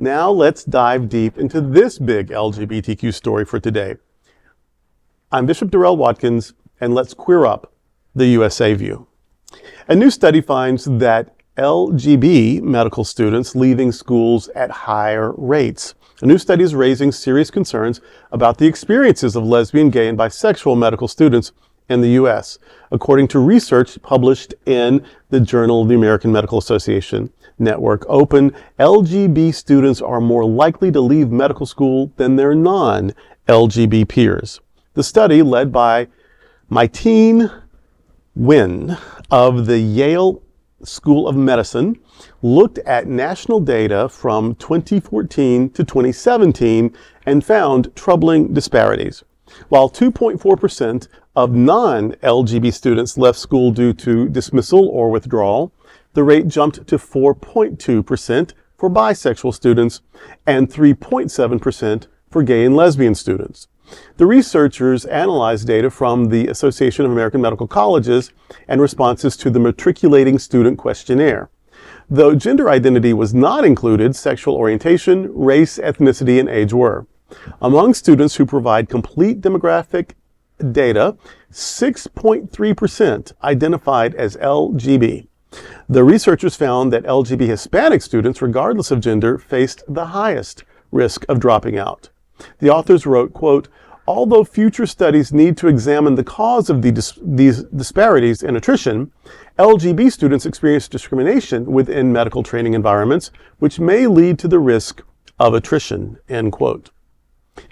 Now let's dive deep into this big LGBTQ story for today. I'm Bishop Darrell Watkins, and let's queer up the USA view. A new study finds that LGB medical students leaving schools at higher rates. A new study is raising serious concerns about the experiences of lesbian, gay, and bisexual medical students in the U.S. According to research published in the Journal of the American Medical Association Network Open, LGB students are more likely to leave medical school than their non-LGB peers. The study, led by Mytien Nguyen of the Yale School of Medicine, looked at national data from 2014 to 2017 and found troubling disparities. While 2.4% of non-LGB students left school due to dismissal or withdrawal, the rate jumped to 4.2% for bisexual students and 3.7% for gay and lesbian students. The researchers analyzed data from the Association of American Medical Colleges and responses to the Matriculating Student Questionnaire. Though gender identity was not included, sexual orientation, race, ethnicity, and age were. Among students who provide complete demographic data, 6.3% identified as LGB. The researchers found that LGB Hispanic students, regardless of gender, faced the highest risk of dropping out. The authors wrote, quote, "Although future studies need to examine the cause of these disparities in attrition, LGB students experience discrimination within medical training environments, which may lead to the risk of attrition," end quote.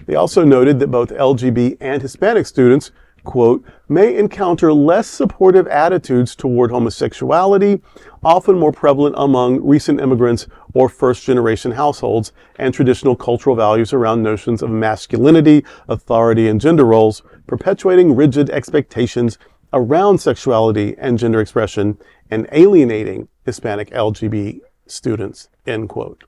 They also noted that both LGB and Hispanic students, quote, "may encounter less supportive attitudes toward homosexuality, often more prevalent among recent immigrants or first-generation households, and traditional cultural values around notions of masculinity, authority, and gender roles, perpetuating rigid expectations around sexuality and gender expression, and alienating Hispanic LGB students," end quote.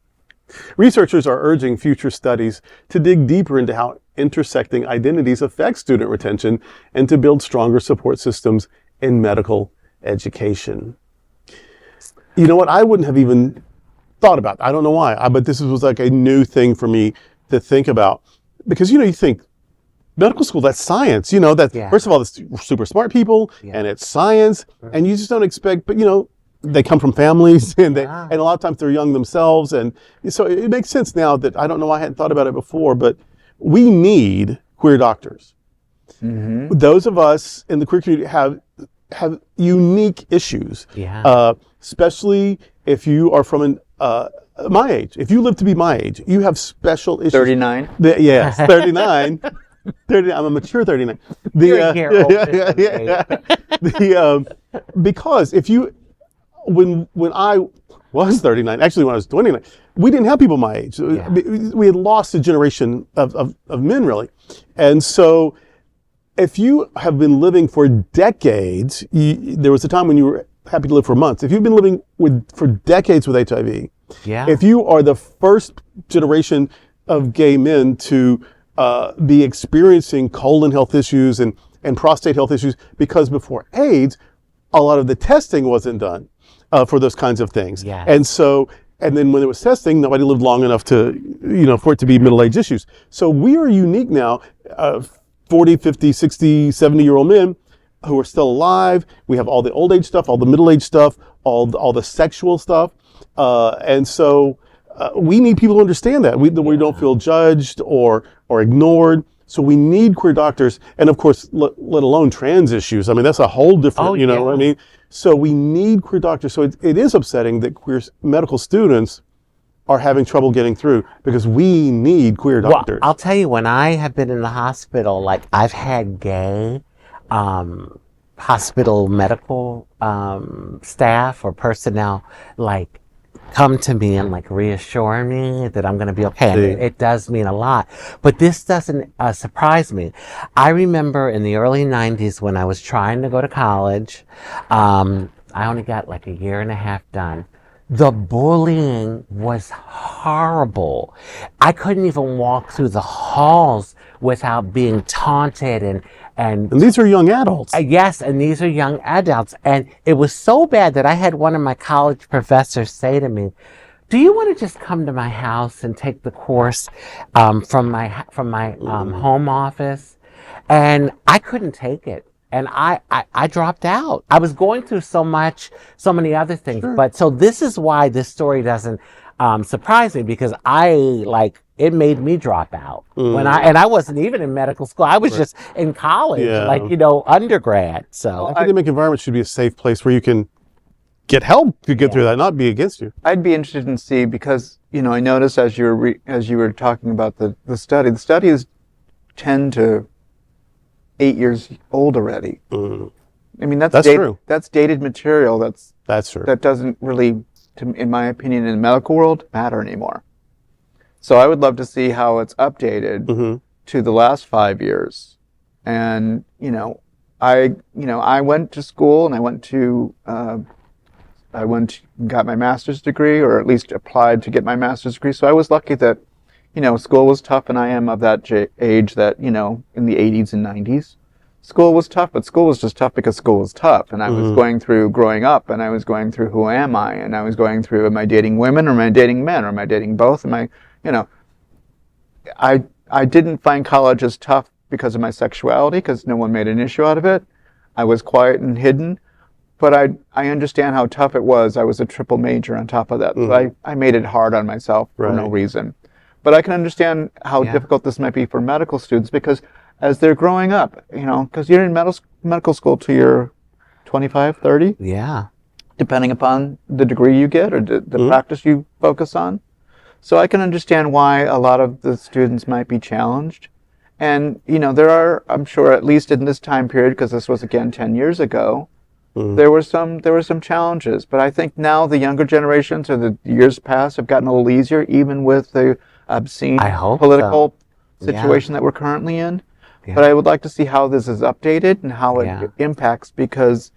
Researchers are urging future studies to dig deeper into how intersecting identities affect student retention and to build stronger support systems in medical education. You know what? I wouldn't have even thought about. I don't know why, but this was like a new thing for me to think about. Because, you think medical school, that's science. First of all, it's super smart people and it's science, and you just don't expect, but they come from families and and a lot of times they're young themselves. And so it makes sense now that I don't know why I hadn't thought about it before, but we need queer doctors. Mm-hmm. Those of us in the queer community have unique issues, especially if you are from my age. If you live to be my age, you have special issues. 39? Yes, 39. 30, I'm a mature 39. Because if you, when I was 39, actually when I was 29, we didn't have people my age. Yeah. We had lost a generation of men, really. And so if you have been living for decades, there was a time when you were happy to live for months. If you've been living for decades with HIV, if you are the first generation of gay men to be experiencing colon health issues and prostate health issues, because before AIDS, a lot of the testing wasn't done for those kinds of things. Yeah. And then when there was testing, nobody lived long enough to, for it to be middle-age issues. So we are unique now, 40, 50, 60, 70-year-old men who are still alive. We have all the old age stuff, all the middle age stuff, all the sexual stuff. And so we need people to understand that. We don't feel judged or ignored. So we need queer doctors, and of course, let alone trans issues. I mean, that's a whole different, what I mean? So we need queer doctors. So it is upsetting that queer medical students are having trouble getting through because we need queer doctors. Well, I'll tell you, when I have been in the hospital, like I've had gay hospital medical staff or personnel, like, come to me and like reassure me that I'm going to be okay. And it does mean a lot. But this doesn't surprise me. I remember in the early 90s when I was trying to go to college, I only got like a year and a half done. The bullying was horrible. I couldn't even walk through the halls without being taunted and these are young adults. Yes, and these are young adults. And it was so bad that I had one of my college professors say to me, do you want to just come to my house and take the course from my home office? And I couldn't take it. And I dropped out. I was going through so many other things. Sure. But so this is why this story doesn't surprise me, because it made me drop out when I wasn't even in medical school. I was just in college, undergrad. So academic environment should be a safe place where you can get help to get through that, not be against you. I'd be interested in see, because I noticed as you were talking about the study is 10 to 8 years old already. I mean, that's true. That's dated material. That's true. That doesn't really, in my opinion, in the medical world, matter anymore. So I would love to see how it's updated to the last 5 years. And I went to school, and got my master's degree, or at least applied to get my master's degree. So I was lucky that school was tough, and I am of that age that in the 80s and 90s, school was tough. But school was just tough because school was tough, and I was going through growing up, and I was going through who am I, and I was going through, am I dating women, or am I dating men, or am I dating both? I didn't find college as tough because of my sexuality, because no one made an issue out of it. I was quiet and hidden, but I understand how tough it was. I was a triple major on top of that. So I made it hard on myself for no reason. But I can understand how difficult this might be for medical students, because as they're growing up, because you're in medical school till you're 25, 30. Yeah. Depending upon the degree you get or the practice you focus on. So I can understand why a lot of the students might be challenged. And, there are, I'm sure, at least in this time period, because this was, again, 10 years ago, there were some challenges. But I think now the younger generations, or the years past, have gotten a little easier, even with the obscene political situation that we're currently in. Yeah. But I would like to see how this is updated and how it impacts, because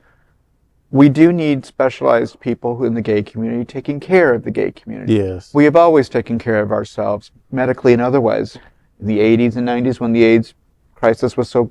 we do need specialized people in the gay community taking care of the gay community. Yes. We have always taken care of ourselves, medically and otherwise. In the 80s and 90s, when the AIDS crisis was so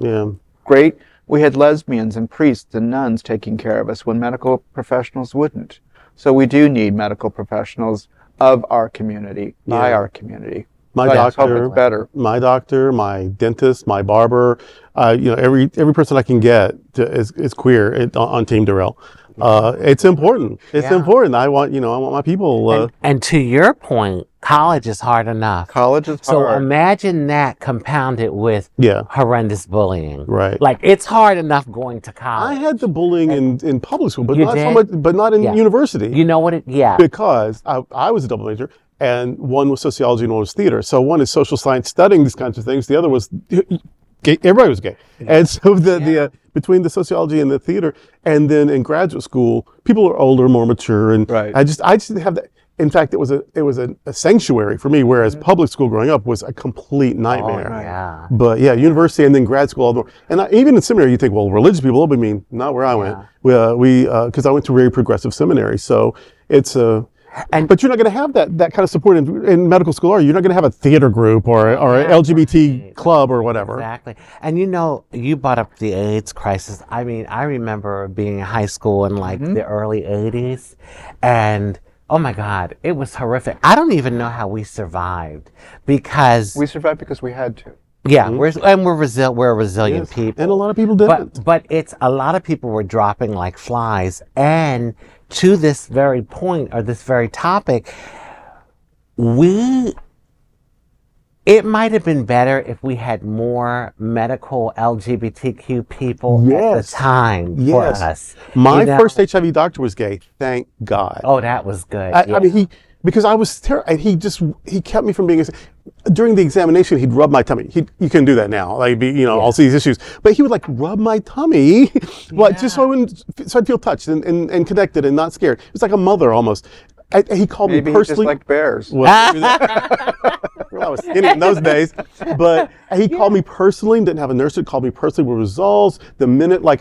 great, we had lesbians and priests and nuns taking care of us when medical professionals wouldn't. So we do need medical professionals of our community, by our community. My doctor, my dentist, my barber, every person I can get is queer on Team Durrell. It's important. It's important. I want my people. And to your point, college is hard enough. College is hard. So imagine that compounded with horrendous bullying. Right. Like, it's hard enough going to college. I had the bullying in public school, but not so much. But not in university. You know what? Because I was a double major. And one was sociology and one was theater. So one is social science, studying these kinds of things. The other was gay. Everybody was gay. And so the between the sociology and the theater, and then in graduate school, people are older, more mature, and I just didn't have that. In fact, it was a sanctuary for me, whereas public school growing up was a complete nightmare. Oh, yeah. But university and then grad school, all the more. And even in seminary, you think, well, religious people, I mean, not where I went. Because I went to a very progressive seminary, so it's a. But you're not going to have that kind of support in medical school, are you? You're not going to have a theater group or an LGBT club or whatever. Exactly. And you brought up the AIDS crisis. I mean, I remember being in high school in the early 80s, and oh my God, it was horrific. I don't even know how we survived, because we survived because we had to. Yeah, we're a resilient people, and a lot of people didn't. But a lot of people were dropping like flies. And to this very point, or this very topic, it might have been better if we had more medical LGBTQ people at the time for us. My first HIV doctor was gay. Thank God. Oh, that was good. I mean, because I was terrified. He kept me from being. During the examination, he'd rub my tummy. You can do that now. I'll see these issues. But he would rub my tummy, just so I'd feel touched and connected and not scared. It was like a mother almost. He called me personally. Maybe he just liked bears. Well, I was skinny in those days. But he called me personally. Didn't have a nurse. He called me personally with results. The minute my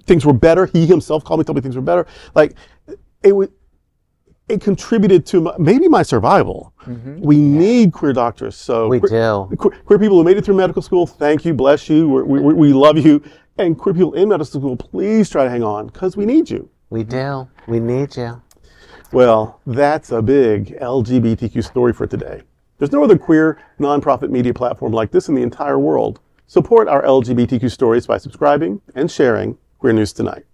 things were better, he himself called me, told me things were better. It contributed to maybe my survival. We need queer doctors. So we do. Queer people who made it through medical school, thank you, bless you, we love you. And queer people in medical school, please try to hang on, because we need you. We do. We need you. Well, that's a big LGBTQ story for today. There's no other queer nonprofit media platform like this in the entire world. Support our LGBTQ stories by subscribing and sharing Queer News Tonight.